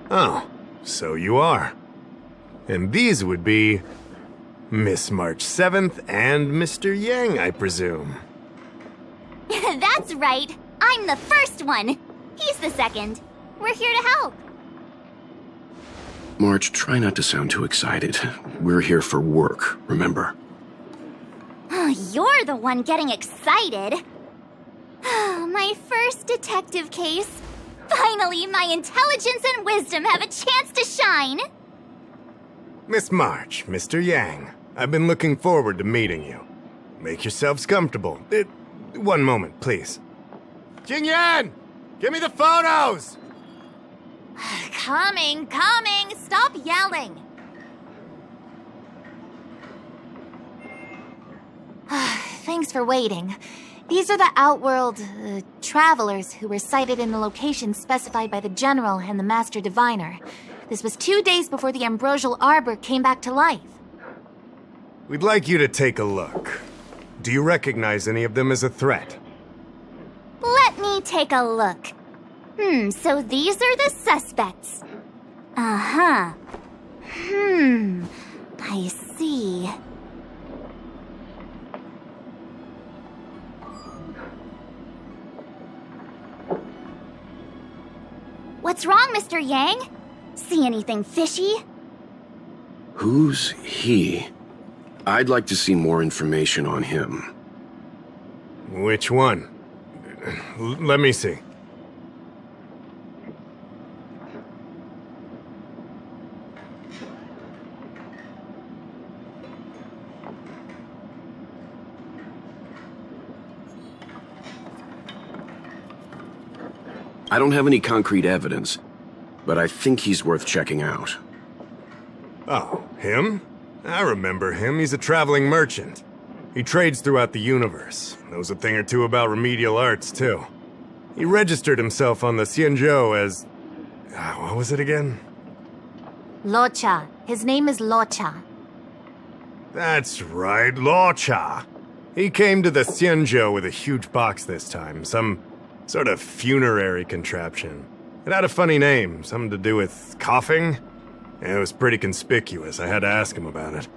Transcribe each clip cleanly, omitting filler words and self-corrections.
Oh, so you are. And these would be Miss March 7th and Mr. Yang, I presume. That's right. I'm the first one. He's the second. We're here to help. March, try not to sound too excited. We're here for work, remember? You're the one getting excited. My first detective case. Finally, my intelligence and wisdom have a chance to shine. Miss March, Mr. Yang, I've been looking forward to meeting you. Make yourselves comfortable. One moment, please. Jingyan! Give me the photos! Coming. Stop yelling. Thanks for waiting. These are the Outworld, travelers who were sighted in the location specified by the General and the Master Diviner. This was 2 days before the Ambrosial Arbor came back to life. We'd like you to take a look. Do you recognize any of them as a threat? Let me take a look. So these are the suspects. Uh-huh. I see. What's wrong, Mr. Yang? See anything fishy? Who's he? I'd like to see more information on him. Which one? Let me see. I don't have any concrete evidence, but I think he's worth checking out. Oh, him? I remember him. He's a traveling merchant. He trades throughout the universe. Knows a thing or two about remedial arts, too. He registered himself on the Xianzhou as... what was it again? Locha. His name is Locha. That's right, Locha. He came to the Xianzhou with a huge box this time. Some sort of funerary contraption. It had a funny name, something to do with coughing. It was pretty conspicuous. I had to ask him about it.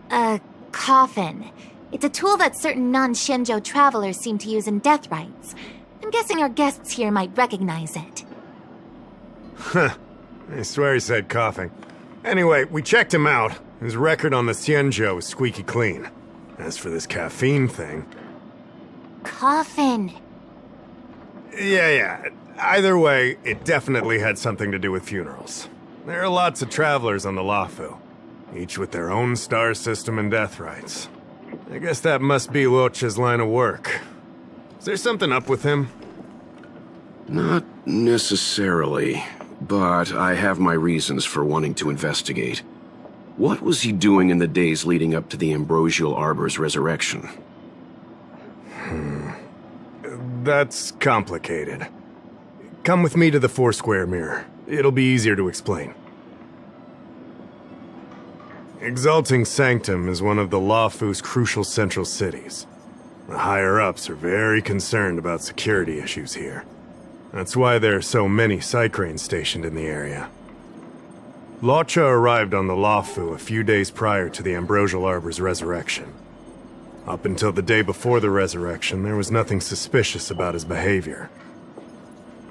A coffin. It's a tool that certain non-Shenzhou travelers seem to use in death rites. I'm guessing our guests here might recognize it. Huh. I swear he said coughing. Anyway, we checked him out. His record on the Xianzhou is squeaky clean. As for this caffeine thing... Coffin. Yeah. Either way, it definitely had something to do with funerals. There are lots of travelers on the Luofu, each with their own star system and death rites. I guess that must be Locha's line of work. Is there something up with him? Not necessarily, but I have my reasons for wanting to investigate. What was he doing in the days leading up to the Ambrosial Arbor's resurrection? That's complicated. Come with me to the Four-Square Mirror. It'll be easier to explain. Exalting Sanctum is one of the Luofu's crucial central cities. The higher-ups are very concerned about security issues here. That's why there are so many Psycranes stationed in the area. Locha arrived on the Luofu a few days prior to the Ambrosial Arbor's resurrection. Up until the day before the resurrection, there was nothing suspicious about his behavior.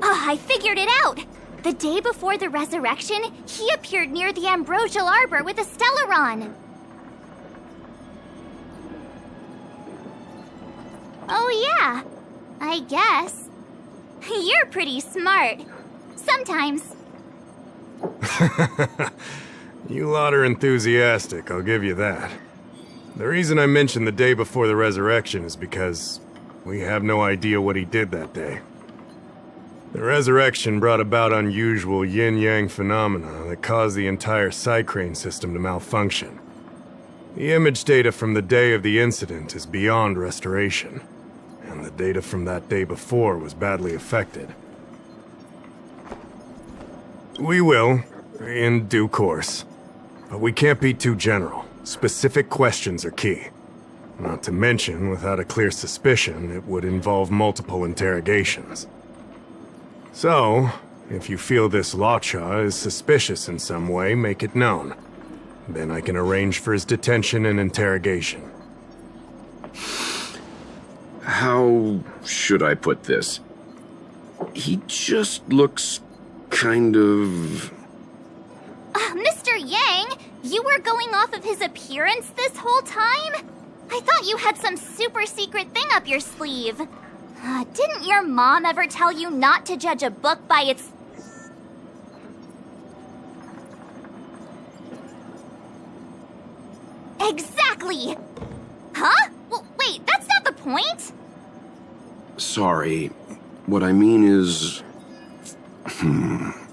I figured it out! The day before the resurrection, he appeared near the Ambrosial Arbor with a Stellaron. Oh yeah, I guess. You're pretty smart. Sometimes. You lot are enthusiastic, I'll give you that. The reason I mentioned the day before the resurrection is because we have no idea what he did that day. The resurrection brought about unusual yin-yang phenomena that caused the entire Psycrane system to malfunction. The image data from the day of the incident is beyond restoration, and the data from that day before was badly affected. We will, in due course, but we can't be too general. Specific questions are key. Not to mention, without a clear suspicion, it would involve multiple interrogations. So, If you feel this Lawcha is suspicious in some way, make it known. Then I can arrange for his detention and interrogation. How should I put this? He just looks kind of... Mr. Yang, you were going off of his appearance this whole time? I thought you had some super secret thing up your sleeve. Didn't your mom ever tell you not to judge a book by its... Exactly! Huh? Well, wait, that's not the point! Sorry. What I mean is...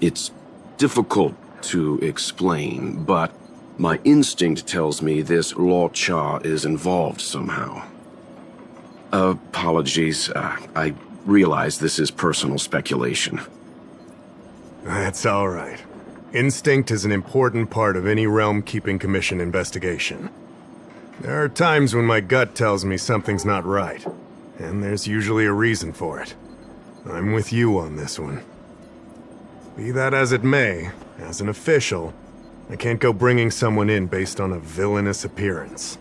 It's difficult to explain, but my instinct tells me this Lawcha is involved somehow. Apologies. I realize this is personal speculation. That's all right. Instinct is an important part of any Realm Keeping Commission investigation. There are times when my gut tells me something's not right, and there's usually a reason for it. I'm with you on this one. Be that as it may, as an official, I can't go bringing someone in based on a villainous appearance.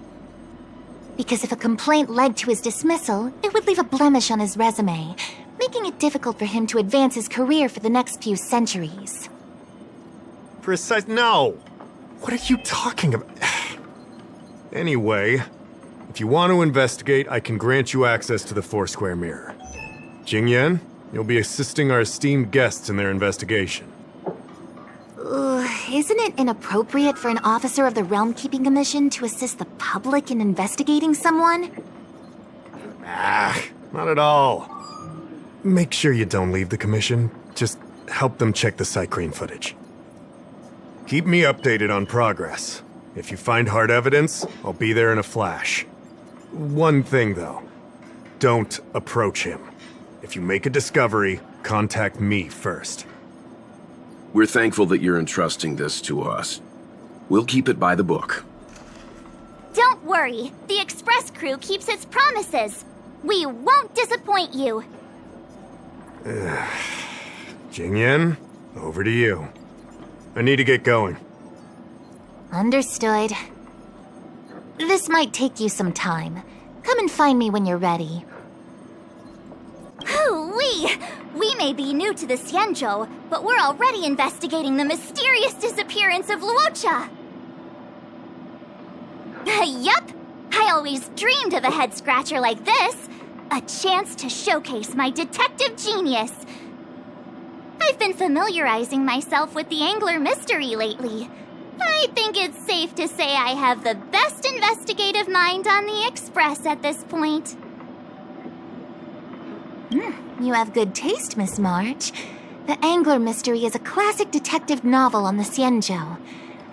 Because if a complaint led to his dismissal, it would leave a blemish on his resume, making it difficult for him to advance his career for the next few centuries. No! What are you talking about? Anyway, if you want to investigate, I can grant you access to the Foursquare Mirror. Jingyan, you'll be assisting our esteemed guests in their investigation. Isn't it inappropriate for an officer of the Realm Keeping Commission to assist the public in investigating someone? Not at all. Make sure you don't leave the commission. Just help them check the Cycrane footage. Keep me updated on progress. If you find hard evidence, I'll be there in a flash. One thing, though. Don't approach him. If you make a discovery, contact me first. We're thankful that you're entrusting this to us. We'll keep it by the book. Don't worry, the Express crew keeps its promises. We won't disappoint you. Jingyan, over to you. I need to get going. Understood. This might take you some time. Come and find me when you're ready. Hoo-wee! We may be new to the Xianzhou, but we're already investigating the mysterious disappearance of Luocha. Yup! I always dreamed of a head-scratcher like this. A chance to showcase my detective genius. I've been familiarizing myself with the Angler mystery lately. I think it's safe to say I have the best investigative mind on the Express at this point. You have good taste, Miss March. The Angler Mystery is a classic detective novel on the Xianzhou.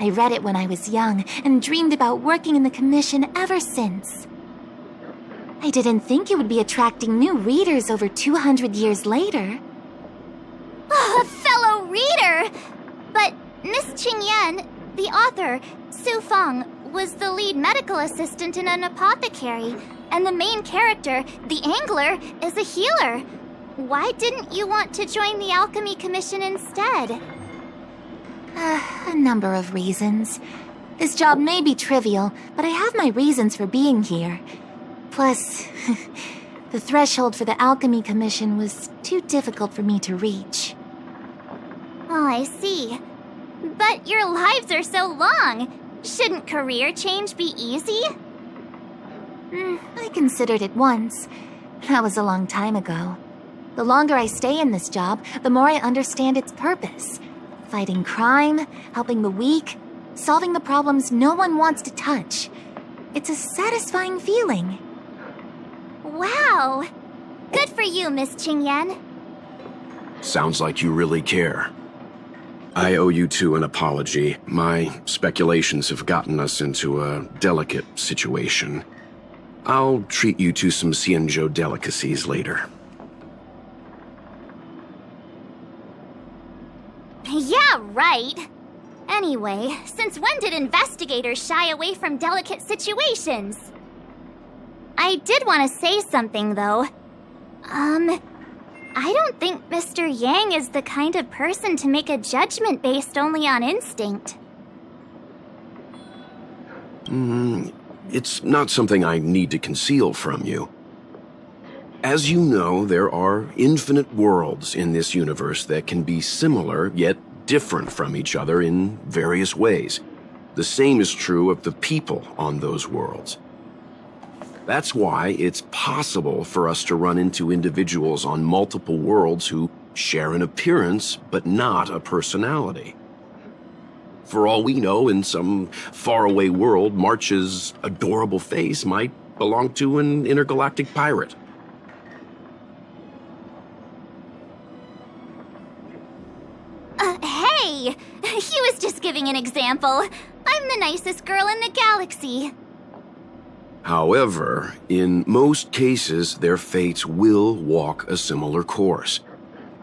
I read it when I was young and dreamed about working in the commission ever since. I didn't think it would be attracting new readers over 200 years later. A fellow reader! But Miss Qingyan, the author, Su Feng, was the lead medical assistant in an apothecary, and the main character, the Angler, is a healer. Why didn't you want to join the Alchemy Commission instead? A number of reasons. This job may be trivial, but I have my reasons for being here. Plus, the threshold for the Alchemy Commission was too difficult for me to reach. Oh, I see. But your lives are so long. Shouldn't career change be easy? I considered it once. That was a long time ago. The longer I stay in this job, the more I understand its purpose. Fighting crime, helping the weak, solving the problems no one wants to touch. It's a satisfying feeling. Wow! Good for you, Miss Qingyan. Sounds like you really care. I owe you two an apology. My speculations have gotten us into a delicate situation. I'll treat you to some Xianzhou delicacies later. Yeah, right. Anyway, since when did investigators shy away from delicate situations? I did want to say something, though. I don't think Mr. Yang is the kind of person to make a judgment based only on instinct. It's not something I need to conceal from you. As you know, there are infinite worlds in this universe that can be similar yet different from each other in various ways. The same is true of the people on those worlds. That's why it's possible for us to run into individuals on multiple worlds who share an appearance but not a personality. For all we know, in some faraway world, March's adorable face might belong to an intergalactic pirate. Hey! He was just giving an example. I'm the nicest girl in the galaxy. However, in most cases, their fates will walk a similar course.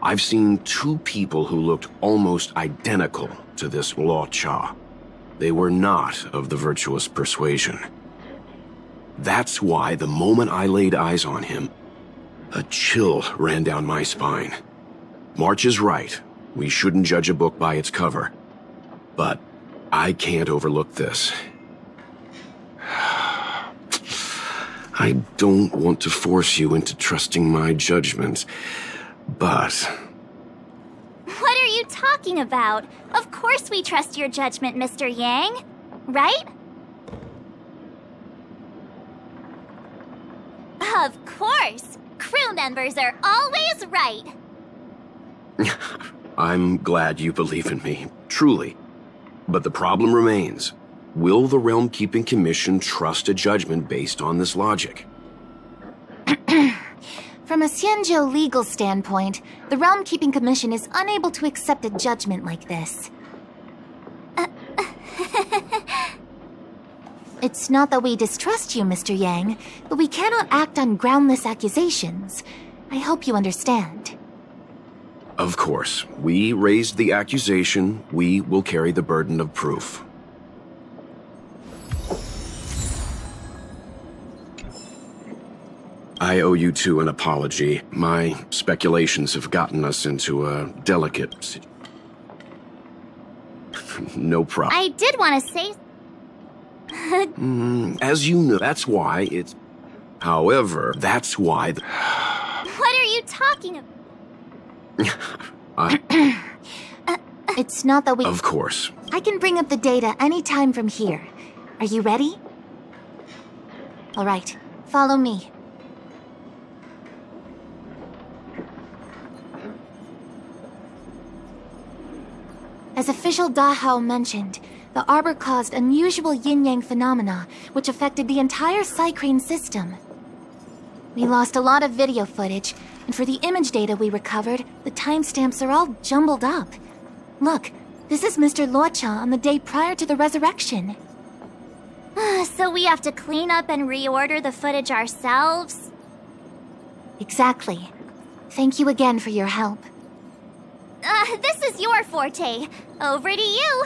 I've seen two people who looked almost identical to this Luocha. They were not of the virtuous persuasion. That's why the moment I laid eyes on him, a chill ran down my spine. March is right. We shouldn't judge a book by its cover. But I can't overlook this. I don't want to force you into trusting my judgment, but... What are you talking about? Of course we trust your judgment, Mr. Yang. Right? Of course! Crew members are always right! I'm glad you believe in me, truly. But the problem remains. Will the Realm Keeping Commission trust a judgment based on this logic? From a Xianzhou legal standpoint, the Realm Keeping Commission is unable to accept a judgment like this. It's not that we distrust you, Mr. Yang, but we cannot act on groundless accusations. I hope you understand. Of course. We raised the accusation. We will carry the burden of proof. I owe you two an apology. My speculations have gotten us into a delicate... No problem. I did want to say... As you know, that's why it's... However, that's why... What are you talking about? It's not that we... Of course. I can bring up the data anytime from here. Are you ready? All right, follow me. As official Dahao mentioned, the Arbor caused unusual yin-yang phenomena, which affected the entire Cycrane system. We lost a lot of video footage, and for the image data we recovered, the timestamps are all jumbled up. Look, this is Mr. Luocha on the day prior to the resurrection. So we have to clean up and reorder the footage ourselves? Exactly. Thank you again for your help. This is your forte. Over to you.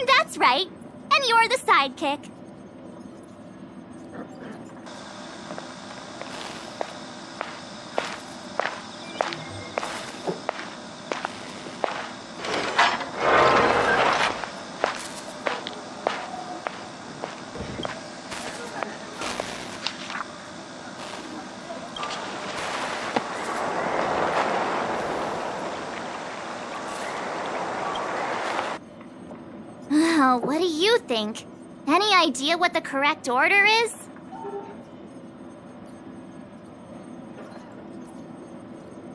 That's right. And you're the sidekick. What do you think? Any idea what the correct order is?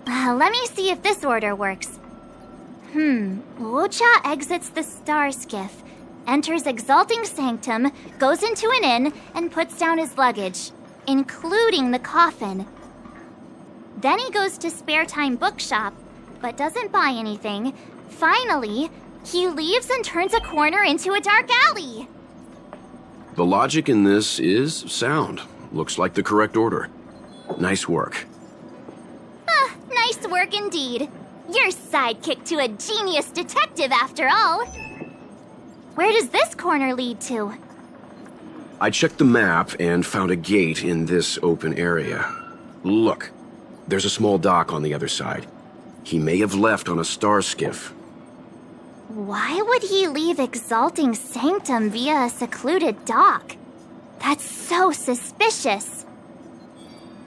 Let me see if this order works. Luocha exits the star skiff, enters Exalting Sanctum, goes into an inn, and puts down his luggage, including the coffin. Then he goes to Spare Time Bookshop, but doesn't buy anything. Finally, he leaves and turns a corner into a dark alley. The logic in this is sound. Looks like the correct order. Nice work. Nice work indeed. You're sidekick to a genius detective after all. Where does this corner lead to? I checked the map and found a gate in this open area. Look, there's a small dock on the other side. He may have left on a star skiff. Why would he leave Exalting Sanctum via a secluded dock? That's so suspicious.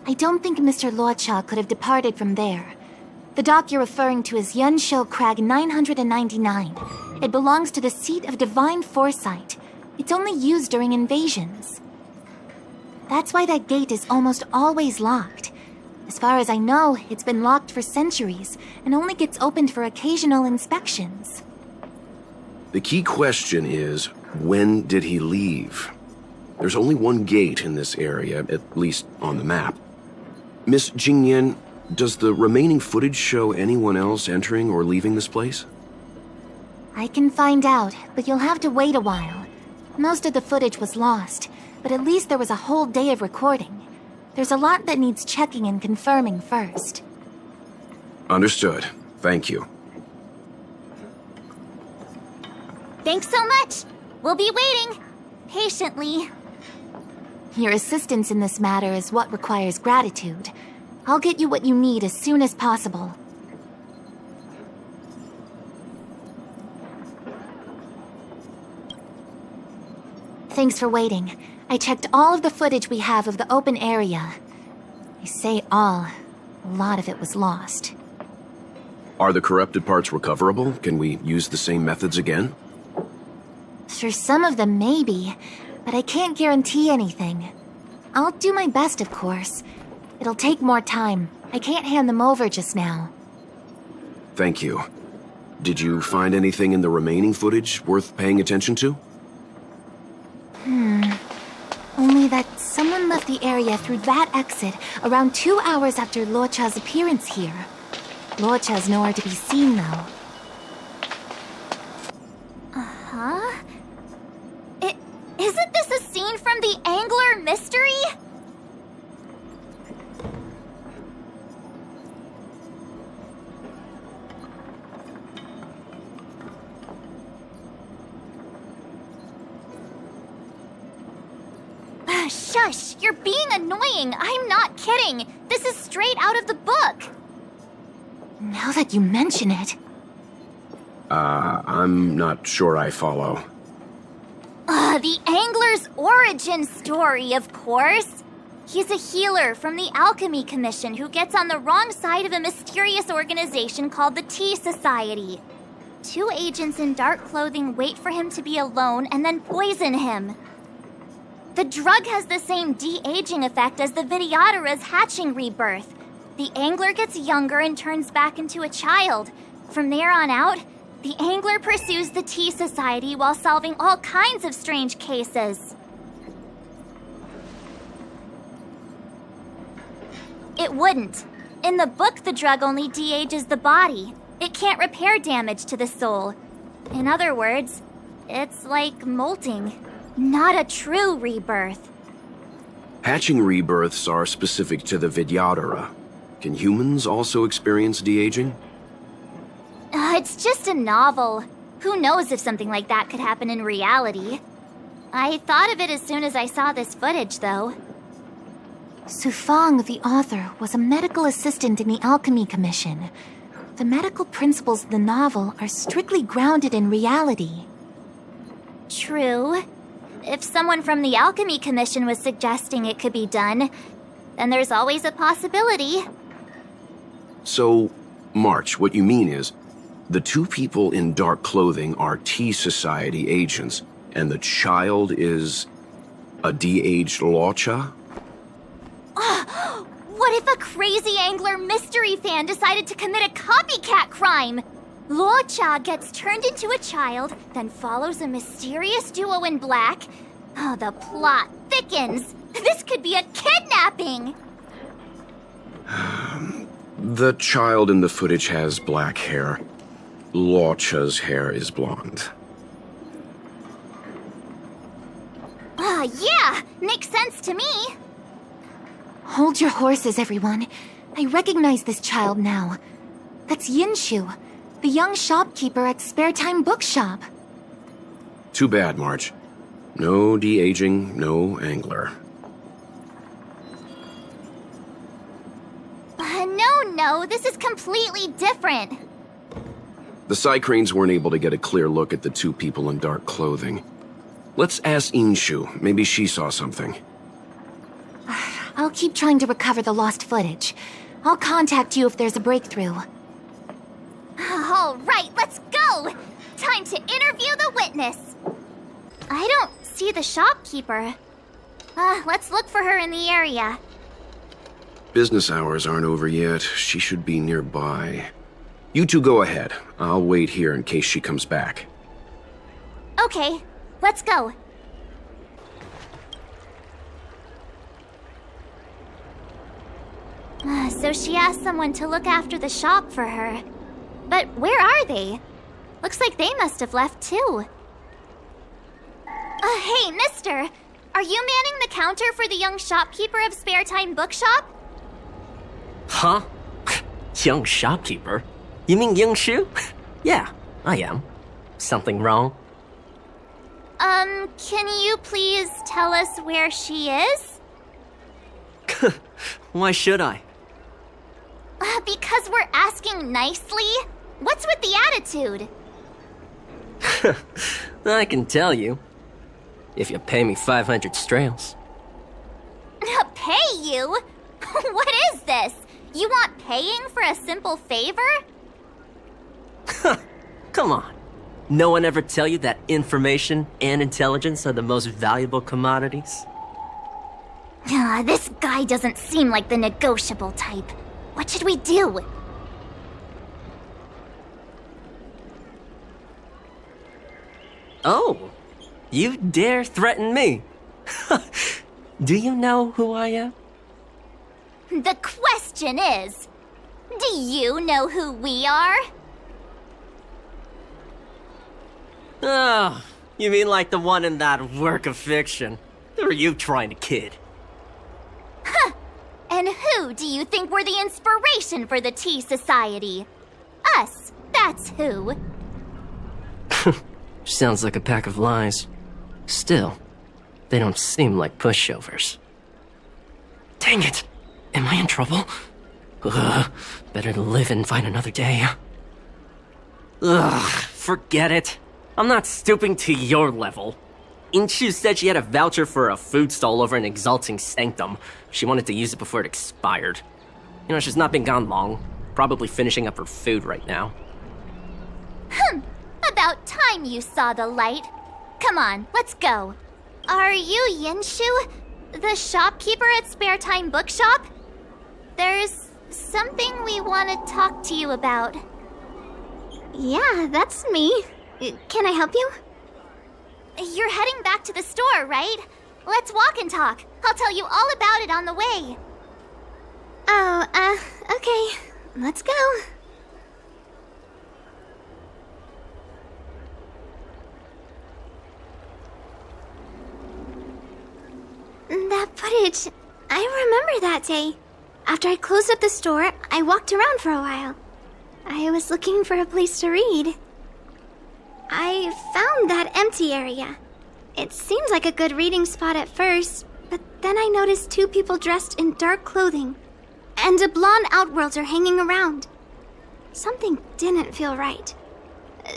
I don't think Mr. Luocha could have departed from there. The dock you're referring to is Yunsho Crag 999. It belongs to the seat of divine foresight. It's only used during invasions. That's why that gate is almost always locked. As far as I know, it's been locked for centuries and only gets opened for occasional inspections. The key question is, when did he leave? There's only one gate in this area, at least on the map. Miss Jingyan, does the remaining footage show anyone else entering or leaving this place? I can find out, but you'll have to wait a while. Most of the footage was lost, but at least there was a whole day of recording. There's a lot that needs checking and confirming first. Understood. Thank you. Thanks so much. We'll be waiting. Patiently. Your assistance in this matter is what requires gratitude. I'll get you what you need as soon as possible. Thanks for waiting. I checked all of the footage we have of the open area. I say all. A lot of it was lost. Are the corrupted parts recoverable? Can we use the same methods again? For some of them, maybe, but I can't guarantee anything. I'll do my best, of course. It'll take more time. I can't hand them over just now. Thank you. Did you find anything in the remaining footage worth paying attention to? Only that someone left the area through that exit around 2 hours after Luocha's appearance here. Luocha's nowhere to be seen, though. Huh? Isn't this a scene from the Angler Mystery? Shush! You're being annoying! I'm not kidding! This is straight out of the book! Now that you mention it... I'm not sure I follow. The Angler's origin story, of course! He's a healer from the Alchemy Commission who gets on the wrong side of a mysterious organization called the Tea Society. 2 agents in dark clothing wait for him to be alone and then poison him. The drug has the same de-aging effect as the Vidyadhara's hatching rebirth. The Angler gets younger and turns back into a child. From there on out, the Angler pursues the Tea Society while solving all kinds of strange cases. It wouldn't. In the book, the drug only de-ages the body. It can't repair damage to the soul. In other words, it's like molting. Not a true rebirth. Hatching rebirths are specific to the Vidyadhara. Can humans also experience de-aging? It's just a novel. Who knows if something like that could happen in reality? I thought of it as soon as I saw this footage, though. Sufang, the author, was a medical assistant in the Alchemy Commission. The medical principles of the novel are strictly grounded in reality. True. If someone from the Alchemy Commission was suggesting it could be done, then there's always a possibility. So, March, what you mean is, the 2 people in dark clothing are Tea Society agents, and the child is a de-aged Luocha? What if a crazy Angler mystery fan decided to commit a copycat crime? Luocha gets turned into a child, then follows a mysterious duo in black. Oh, the plot thickens. This could be a kidnapping! The child in the footage has black hair. Luocha's hair is blonde. Yeah! Makes sense to me! Hold your horses, everyone. I recognize this child now. That's Yinshu, the young shopkeeper at Spare Time Bookshop. Too bad, March. No de-aging, no Angler. no, this is completely different. The Psycranes weren't able to get a clear look at the two people in dark clothing. Let's ask Inshu. Maybe she saw something. I'll keep trying to recover the lost footage. I'll contact you if there's a breakthrough. All right, let's go! Time to interview the witness. I don't see the shopkeeper. Let's look for her in the area. Business hours aren't over yet. She should be nearby. You two go ahead. I'll wait here in case she comes back. Okay, let's go. So she asked someone to look after the shop for her. But where are they? Looks like they must have left too. Hey, mister! Are you manning the counter for the young shopkeeper of Spare Time Bookshop? Huh? Young shopkeeper? You mean Young Shu? Yeah, I am. Something wrong? Can you please tell us where she is? Why should I? Because we're asking nicely. What's with the attitude? I can tell you. If you pay me 500 strails. Pay you? What is this? You want paying for a simple favor? Come on. No one ever tell you that information and intelligence are the most valuable commodities? This guy doesn't seem like the negotiable type. What should we do? Oh, you dare threaten me? Do you know who I am? The question is, do you know who we are? Oh, you mean like the one in that work of fiction? Who are you trying to kid? And who do you think were the inspiration for the Tea Society? Us, that's who. Sounds like a pack of lies. Still, they don't seem like pushovers. Dang it! Am I in trouble? Better to live and find another day. Forget it. I'm not stooping to your level. Inshu said she had a voucher for a food stall over in Exalting Sanctum. She wanted to use it before it expired. You know, she's not been gone long. Probably finishing up her food right now. About time you saw the light. Come on, let's go. Are you Yinshu, the shopkeeper at Spare Time Bookshop? There's something we want to talk to you about. Yeah, that's me. Can I help you? You're heading back to the store, right? Let's walk and talk. I'll tell you all about it on the way. Oh, okay. Let's go. That footage, I remember that day. After I closed up the store, I walked around for a while. I was looking for a place to read. I found that empty area. It seemed like a good reading spot at first, but then I noticed two people dressed in dark clothing, and a blonde outworlder hanging around. Something didn't feel right.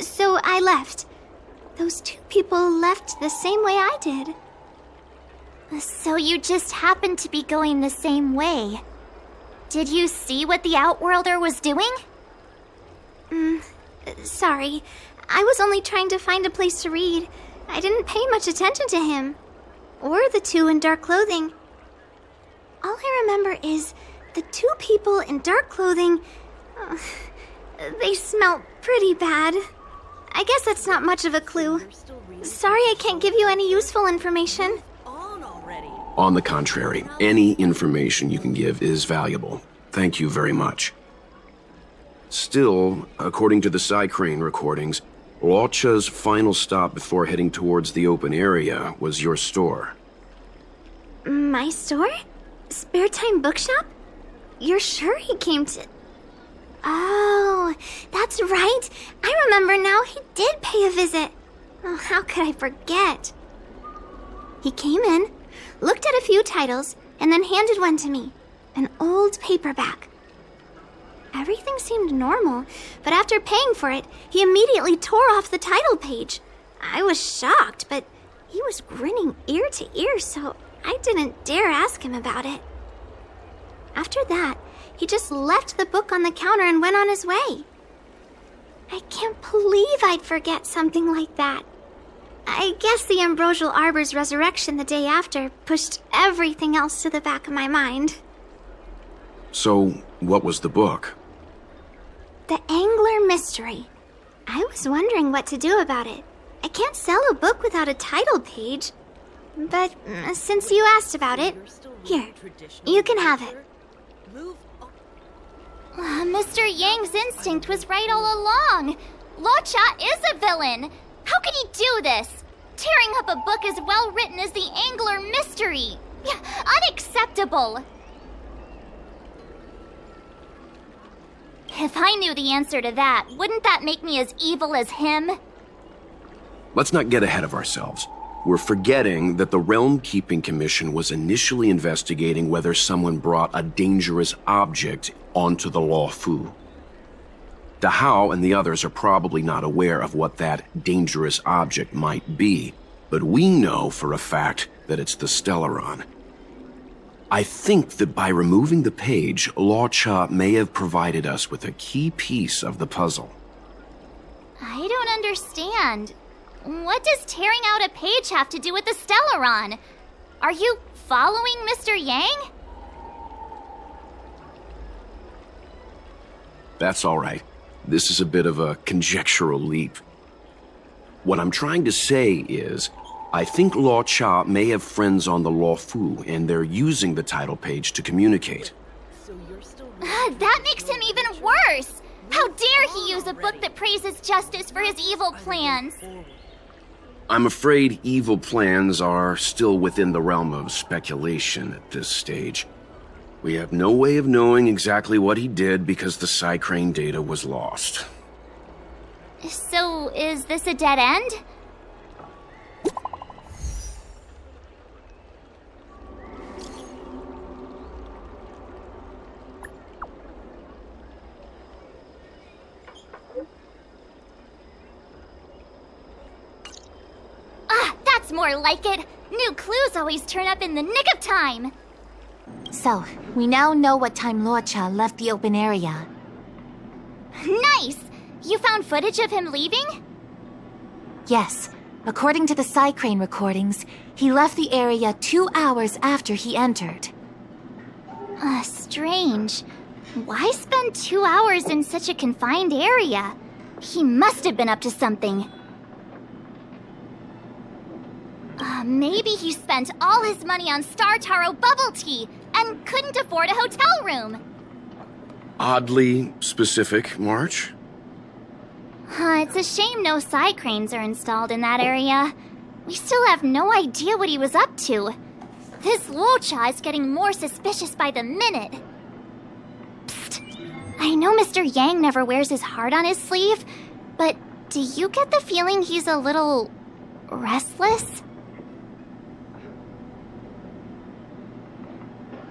So I left. Those two people left the same way I did. So you just happened to be going the same way. Did you see what the outworlder was doing? Sorry. I was only trying to find a place to read. I didn't pay much attention to him. Or the two in dark clothing. All I remember is the two people in dark clothing... they smell pretty bad. I guess that's not much of a clue. Sorry I can't give you any useful information. On the contrary, any information you can give is valuable. Thank you very much. Still, according to the Psycrane recordings, Walcha's final stop before heading towards the open area was your store. My store? Spare Time Bookshop? You're sure he came to... Oh, that's right. I remember now. He did pay a visit. Oh, how could I forget? He came in, looked at a few titles, and then handed one to me. An old paperback. Everything seemed normal, but after paying for it, he immediately tore off the title page. I was shocked, but he was grinning ear to ear, so I didn't dare ask him about it. After that, he just left the book on the counter and went on his way. I can't believe I'd forget something like that. I guess the Ambrosial Arbor's resurrection the day after pushed everything else to the back of my mind. So, what was the book? The Angler Mystery. I was wondering what to do about it. I can't sell a book without a title page. But since you asked about it, here, you can have it. Mr. Yang's instinct was right all along. Luocha is a villain. How can he do this? Tearing up a book as well written as the Angler Mystery. Unacceptable. If I knew the answer to that, wouldn't that make me as evil as him? Let's not get ahead of ourselves. We're forgetting that the Realm Keeping Commission was initially investigating whether someone brought a dangerous object onto the Law Fu. The Hao and the others are probably not aware of what that dangerous object might be, but we know for a fact that it's the Stellaron. I think that by removing the page, Luocha may have provided us with a key piece of the puzzle. I don't understand. What does tearing out a page have to do with the Stellaron? Are you following Mr. Yang? That's all right. This is a bit of a conjectural leap. What I'm trying to say is, I think Luocha may have friends on the Law Fu, and they're using the title page to communicate. That makes him even worse! How dare he use a book that praises justice for his evil plans? I'm afraid evil plans are still within the realm of speculation at this stage. We have no way of knowing exactly what he did because the Psycrane data was lost. So, is this a dead end? That's more like it. New clues always turn up in the nick of time. So, we now know what time Luocha left the open area. Nice! You found footage of him leaving? Yes. According to the Psycrane recordings, he left the area 2 hours after he entered. Strange. Why spend 2 hours in such a confined area? He must have been up to something. Maybe he spent all his money on Star Taro bubble tea and couldn't afford a hotel room. Oddly specific, March. It's a shame no Psycranes are installed in that area. We still have no idea what he was up to. This Luocha is getting more suspicious by the minute. Psst. I know Mr. Yang never wears his heart on his sleeve, but do you get the feeling he's a little restless?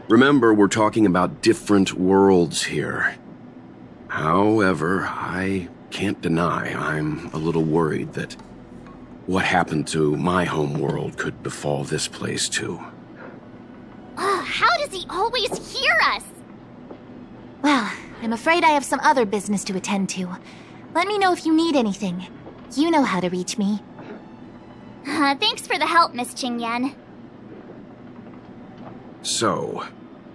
Remember, we're talking about different worlds here. However, I can't deny I'm a little worried that what happened to my home world could befall this place too. How does he always hear us? Well, I'm afraid I have some other business to attend to. Let me know if you need anything. You know how to reach me. Thanks for the help, Miss Qingyan. So,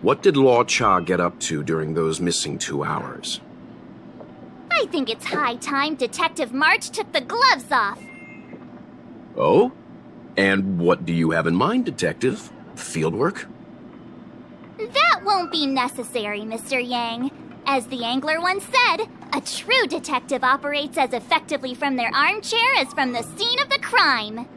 what did Luocha get up to during those missing 2 hours? I think it's high time Detective March took the gloves off. Oh? And what do you have in mind, Detective? Fieldwork? That won't be necessary, Mr. Yang. As the angler once said, a true detective operates as effectively from their armchair as from the scene of the crime.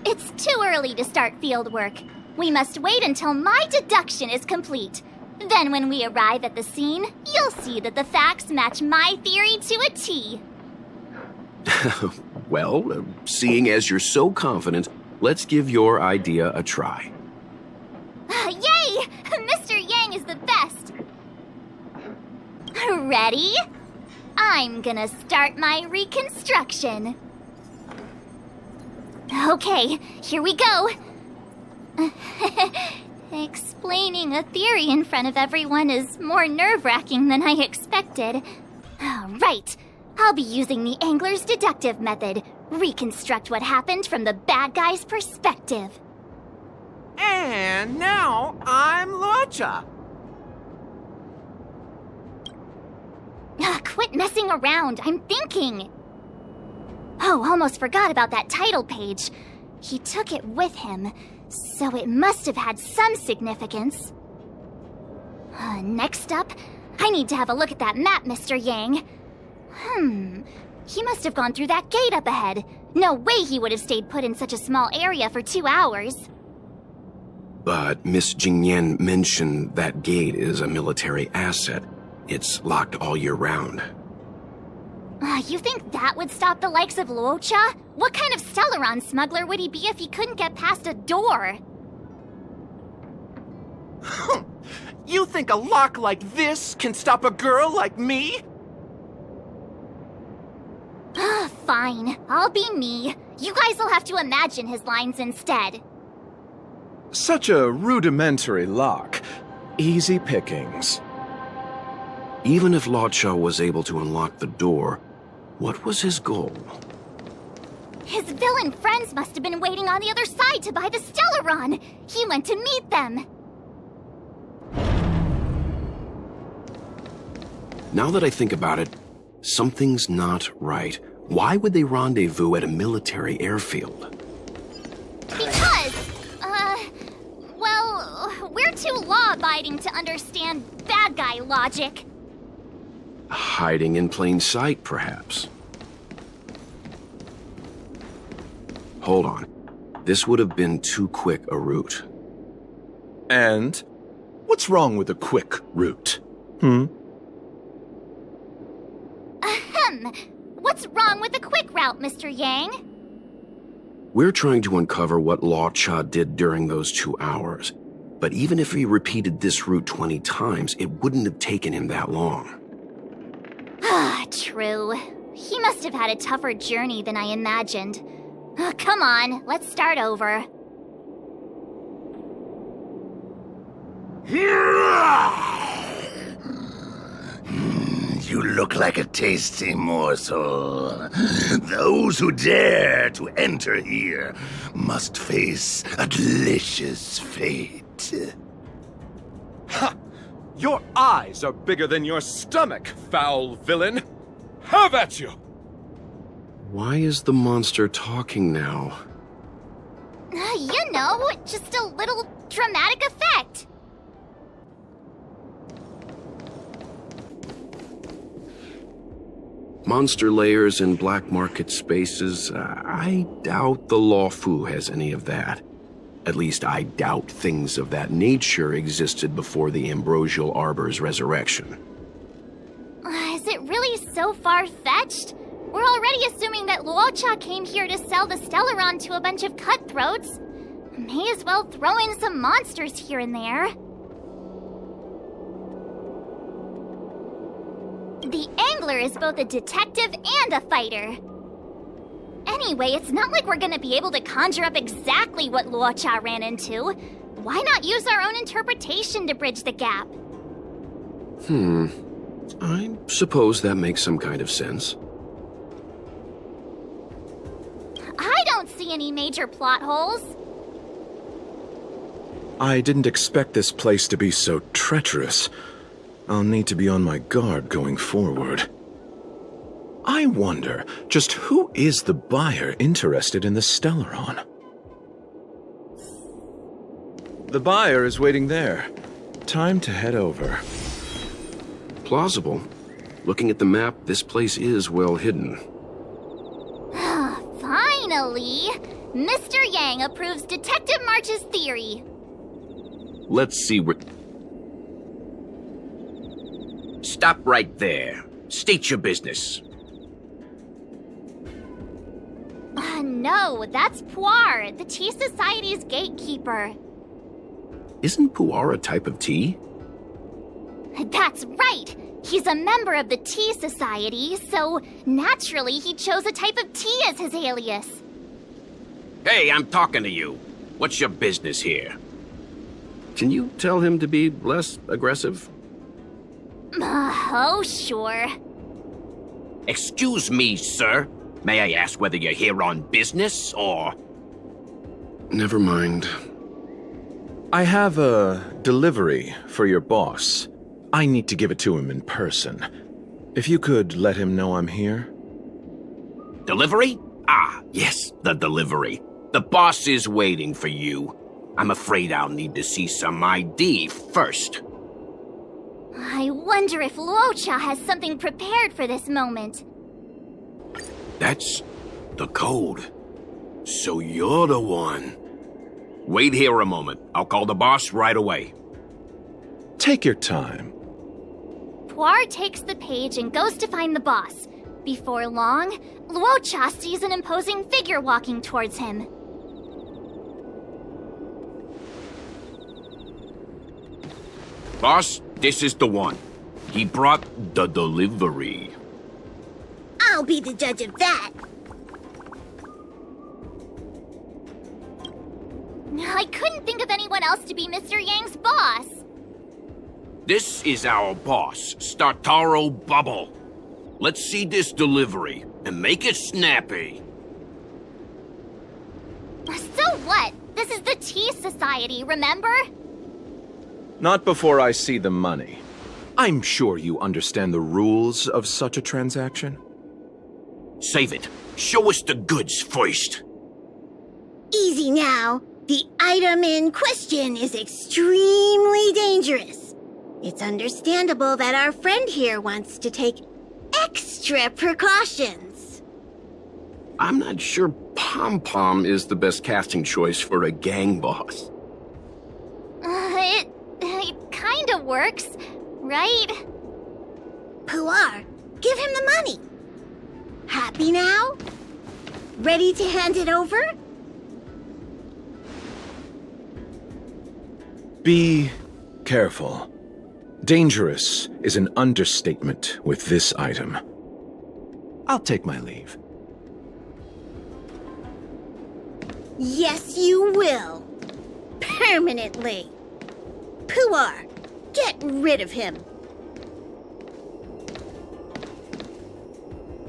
It's too early to start field work. We must wait until my deduction is complete. Then when we arrive at the scene, you'll see that the facts match my theory to a T. Well, seeing as you're so confident, let's give your idea a try. Yay! Mr. Yang is the best. Ready? I'm gonna start my reconstruction. Okay, here we go. Explaining a theory in front of everyone is more nerve-wracking than I expected. Right, I'll be using the angler's deductive method. Reconstruct what happened from the bad guy's perspective. And now I'm Luocha. Quit messing around, I'm thinking. Oh, almost forgot about that title page. He took it with him, so it must have had some significance. Next up, I need to have a look at that map, Mr. Yang. He must have gone through that gate up ahead. No way he would have stayed put in such a small area for 2 hours. But Miss Jingyan mentioned that gate is a military asset. It's locked all year round. You think that would stop the likes of Luocha? What kind of Stellaron smuggler would he be if he couldn't get past a door? You think a lock like this can stop a girl like me? Fine, I'll be me. You guys will have to imagine his lines instead. Such a rudimentary lock. Easy pickings. Even if Luocha was able to unlock the door, what was his goal? His villain friends must have been waiting on the other side to buy the Stellaron. He went to meet them. Now that I think about it, something's not right. Why would they rendezvous at a military airfield? Because, well, we're too law-abiding to understand bad guy logic. Hiding in plain sight, perhaps. Hold on. This would have been too quick a route. And what's wrong with a quick route? What's wrong with the quick route, Mr. Yang? We're trying to uncover what Luocha did during those 2 hours. But even if he repeated this route 20 times, it wouldn't have taken him that long. True. He must have had a tougher journey than I imagined. Come on, let's start over. You look like a tasty morsel. Those who dare to enter here must face a delicious fate. Ha! Your eyes are bigger than your stomach, foul villain! Have at you! Why is the monster talking now? You know, just a little dramatic effect. Monster layers in black market spaces, I doubt the Lawfu has any of that. At least I doubt things of that nature existed before the Ambrosial Arbor's resurrection. Is it really so far-fetched? We're already assuming that Luocha came here to sell the Stellaron to a bunch of cutthroats. May as well throw in some monsters here and there. The angler is both a detective and a fighter. Anyway, it's not like we're gonna be able to conjure up exactly what Luocha ran into. Why not use our own interpretation to bridge the gap? I suppose that makes some kind of sense. I don't see any major plot holes. I didn't expect this place to be so treacherous. I'll need to be on my guard going forward. I wonder, just who is the buyer interested in the Stellaron? The buyer is waiting there. Time to head over. Plausible. Looking at the map, this place is well hidden. Finally! Mr. Yang approves Detective March's theory. Let's see what... Stop right there. State your business. No, that's Puar, the Tea Society's gatekeeper. Isn't pu'er a type of tea? That's right! He's a member of the Tea Society, so naturally he chose a type of tea as his alias. Hey, I'm talking to you. What's your business here? Can you tell him to be less aggressive? Oh, sure. Excuse me, sir. May I ask whether you're here on business, or... Never mind. I have a delivery for your boss. I need to give it to him in person. If you could let him know I'm here. Delivery? Ah, yes, the delivery. The boss is waiting for you. I'm afraid I'll need to see some ID first. I wonder if Luocha has something prepared for this moment. That's the code. So you're the one. Wait here a moment. I'll call the boss right away. Take your time. Puar takes the page and goes to find the boss. Before long, Luocha sees an imposing figure walking towards him. Boss, this is the one. He brought the delivery. I'll be the judge of that. I couldn't think of anyone else to be Mr. Yang's boss. This is our boss, Startaro Bubble. Let's see this delivery, and make it snappy. So what? This is the Tea Society, remember? Not before I see the money. I'm sure you understand the rules of such a transaction. Save it. Show us the goods first. Easy now. The item in question is extremely dangerous. It's understandable that our friend here wants to take extra precautions. I'm not sure Pom Pom is the best casting choice for a gang boss. It kinda works, right? Puar, give him the money. Happy now? Ready to hand it over? Be careful. Dangerous is an understatement with this item. I'll take my leave. Yes, you will. Permanently. Puar, get rid of him.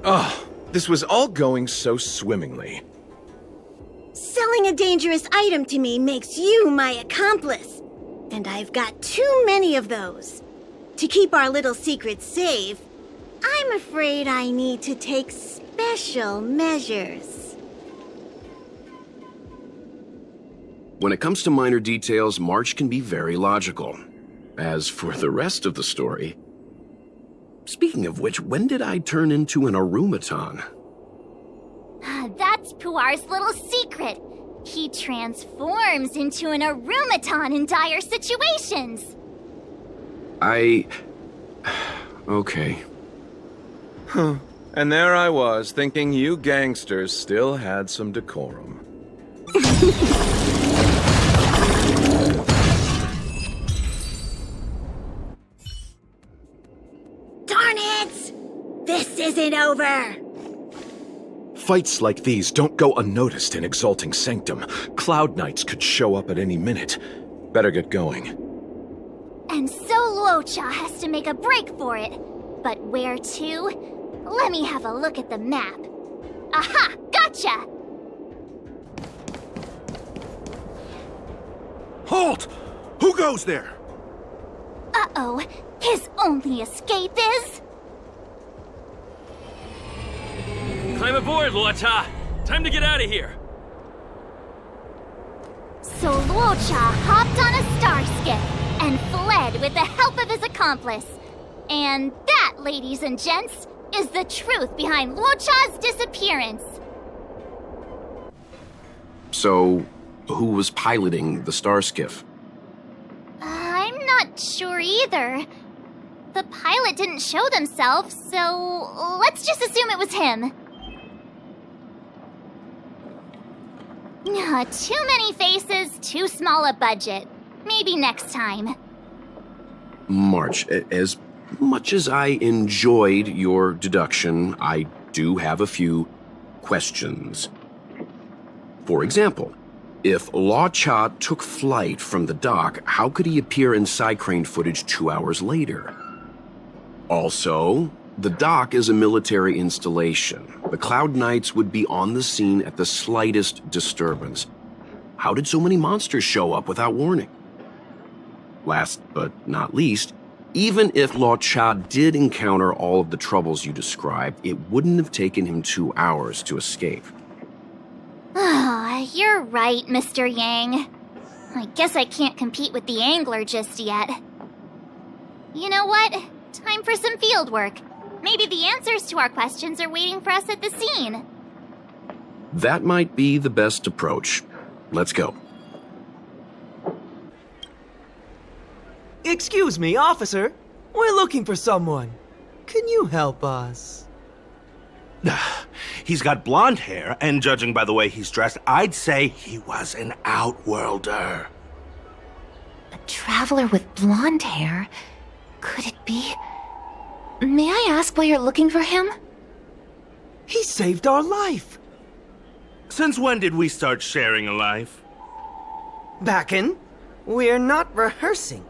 Oh, this was all going so swimmingly. Selling a dangerous item to me makes you my accomplice. And I've got too many of those. To keep our little secret safe, I'm afraid I need to take special measures. When it comes to minor details, March can be very logical. As for the rest of the story... Speaking of which, when did I turn into an Arumaton? That's Puar's little secret. He transforms into an Arumaton in dire situations. Okay. Huh. And there I was, thinking you gangsters still had some decorum. Darn it! This isn't over! Fights like these don't go unnoticed in Exalting Sanctum. Cloud Knights could show up at any minute. Better get going. And so Luocha has to make a break for it. But where to? Let me have a look at the map. Aha! Gotcha! Halt! Who goes there? Uh-oh. His only escape is... Climb aboard, Luocha! Time to get out of here! So Luocha hopped on a star skiff and fled with the help of his accomplice. And that, ladies and gents, is the truth behind Luocha's disappearance. So, who was piloting the star skiff? I'm not sure either. The pilot didn't show themselves, so let's just assume it was him. Too many faces, too small a budget. Maybe next time. March, as much as I enjoyed your deduction, I do have a few questions. For example, if Law Cha took flight from the dock, how could he appear in side crane footage 2 hours later? Also, the dock is a military installation. The Cloud Knights would be on the scene at the slightest disturbance. How did so many monsters show up without warning? Last but not least, even if Law Cha did encounter all of the troubles you described, it wouldn't have taken him 2 hours to escape. You're right, Mr. Yang. I guess I can't compete with the angler just yet. You know what? Time for some field work. Maybe the answers to our questions are waiting for us at the scene. That might be the best approach. Let's go. Excuse me, officer. We're looking for someone. Can you help us? He's got blonde hair, and judging by the way he's dressed, I'd say he was an outworlder. A traveler with blonde hair? Could it be? May I ask why you're looking for him? He saved our life. Since when did we start sharing a life? Backen, we're not rehearsing.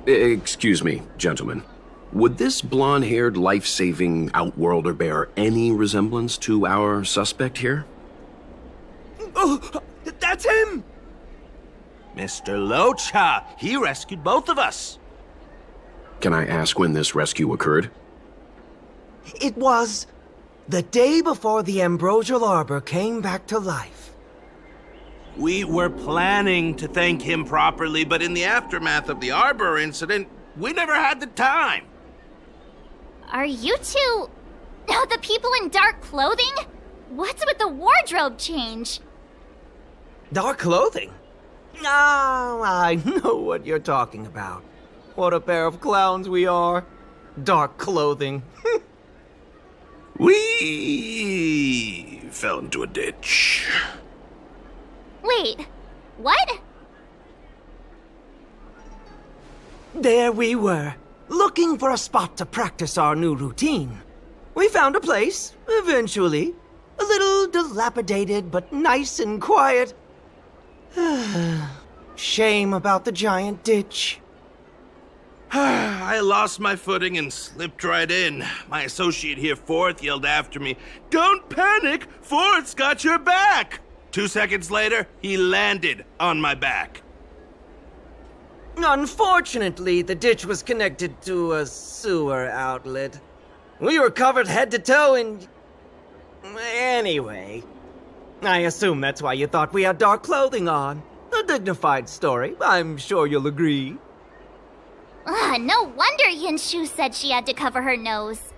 Excuse me, gentlemen. Would this blonde-haired, life-saving outworlder bear any resemblance to our suspect here? Oh, that's him! Mr. Locha, he rescued both of us. Can I ask when this rescue occurred? It was the day before the Ambrosial Arbor came back to life. We were planning to thank him properly, but in the aftermath of the Arbor incident, we never had the time. Are you two... the people in dark clothing? What's with the wardrobe change? Dark clothing? Ah, I know what you're talking about. What a pair of clowns we are. Dark clothing. We fell into a ditch. Wait, what? There we were, looking for a spot to practice our new routine. We found a place, eventually. A little dilapidated, but nice and quiet. Shame about the giant ditch. I lost my footing and slipped right in. My associate here, Fourth, yelled after me, "Don't panic! Fourth's got your back!" 2 seconds later, he landed on my back. Unfortunately, the ditch was connected to a sewer outlet. We were covered head to toe in... Anyway, I assume that's why you thought we had dark clothing on. A dignified story, I'm sure you'll agree. No wonder Yinshu said she had to cover her nose.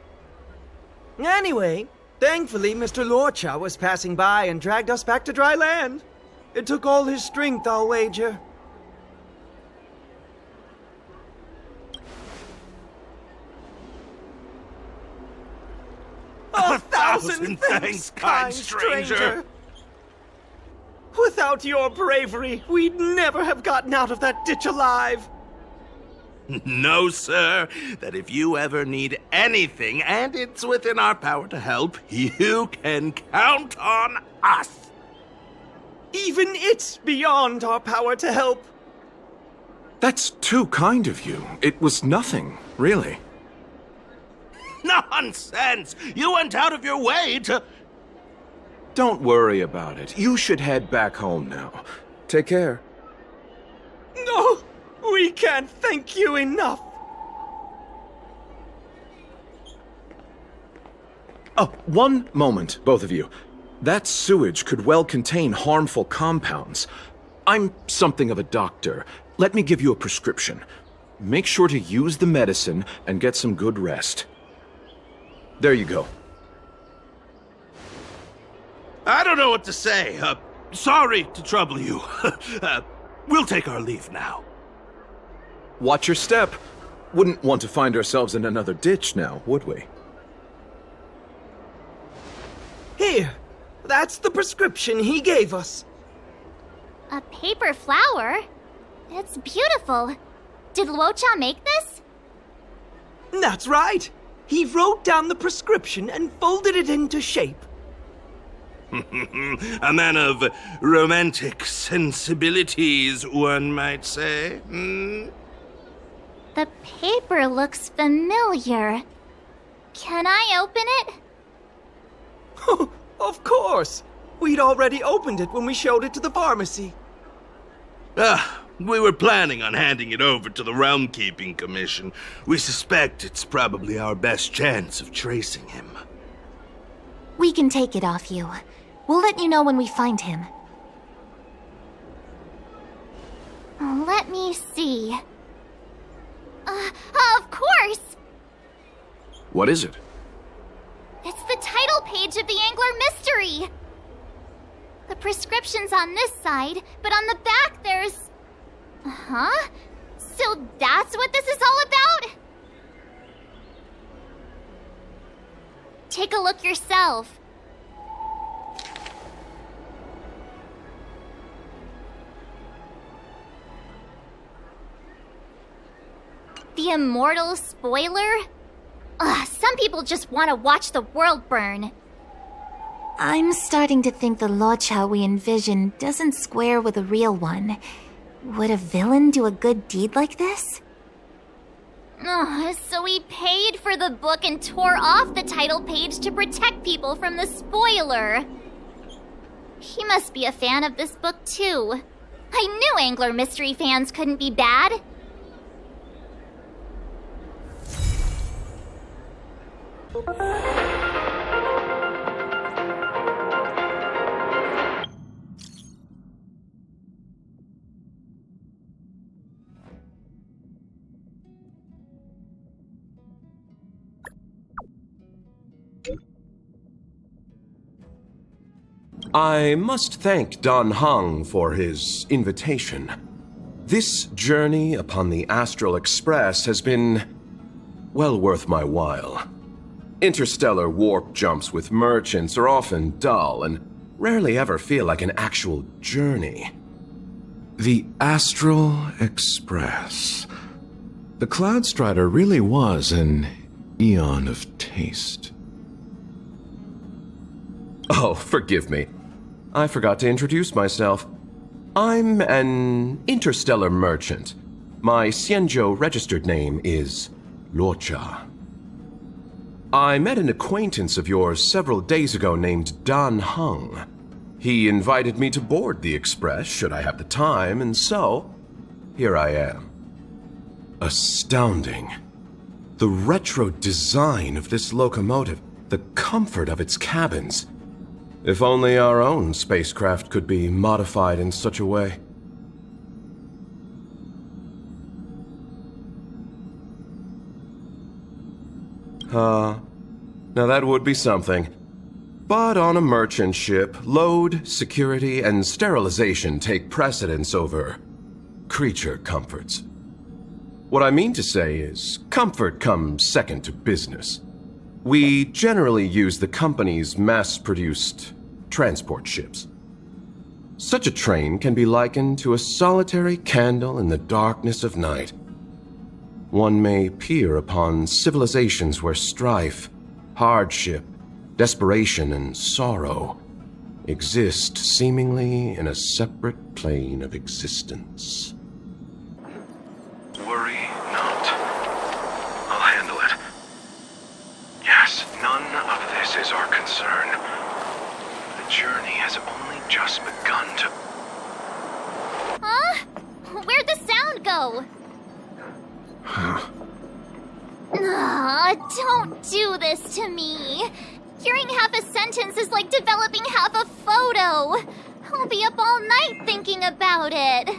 Anyway, thankfully Mr. Lorcha was passing by and dragged us back to dry land. It took all his strength, I'll wager. A thousand thanks, kind stranger. Without your bravery, we'd never have gotten out of that ditch alive. No, sir. That if you ever need anything, and it's within our power to help, you can count on us. Even it's beyond our power to help. That's too kind of you. It was nothing, really. Nonsense! You went out of your way to... Don't worry about it. You should head back home now. Take care. No! We can't thank you enough! Oh, one moment, both of you. That sewage could well contain harmful compounds. I'm something of a doctor. Let me give you a prescription. Make sure to use the medicine and get some good rest. There you go. I don't know what to say. Sorry to trouble you. We'll take our leave now. Watch your step. Wouldn't want to find ourselves in another ditch now, would we? Here, that's the prescription he gave us. A paper flower? It's beautiful. Did Luocha make this? That's right. He wrote down the prescription and folded it into shape. A man of romantic sensibilities, one might say. Hmm? The paper looks familiar. Can I open it? Of course. We'd already opened it when we showed it to the pharmacy. We were planning on handing it over to the Realm Keeping Commission. We suspect it's probably our best chance of tracing him. We can take it off you. We'll let you know when we find him. Let me see. Of course! What is it? It's the title page of the Angler Mystery! The prescription's on this side, but on the back there's... Huh? So that's what this is all about? Take a look yourself. The immortal spoiler? Some people just want to watch the world burn. I'm starting to think the Luocha we envision doesn't square with a real one. Would a villain do a good deed like this? So he paid for the book and tore off the title page to protect people from the spoiler. He must be a fan of this book too. I knew Angler Mystery fans couldn't be bad. I must thank Don Hung for his invitation. This journey upon the Astral Express has been well worth my while. Interstellar warp jumps with merchants are often dull and rarely ever feel like an actual journey. The Astral Express. The Cloudstrider really was an eon of taste. Oh, forgive me. I forgot to introduce myself. I'm an interstellar merchant. My Xianzhou registered name is Luocha. I met an acquaintance of yours several days ago named Don Hung. He invited me to board the Express should I have the time, and so here I am. Astounding. The retro design of this locomotive, the comfort of its cabins. If only our own spacecraft could be modified in such a way. Now that would be something. But on a merchant ship, load, security, and sterilization take precedence over creature comforts. What I mean to say is, comfort comes second to business. We generally use the company's mass-produced transport ships. Such a train can be likened to a solitary candle in the darkness of night. One may peer upon civilizations where strife, hardship, desperation, and sorrow exist seemingly in a separate plane of existence. Worry not. I'll handle it. Yes, none of this is our concern. The journey has only just begun to... Huh? Where'd the sound go? Don't do this to me. Hearing half a sentence is like developing half a photo. I'll be up all night thinking about it.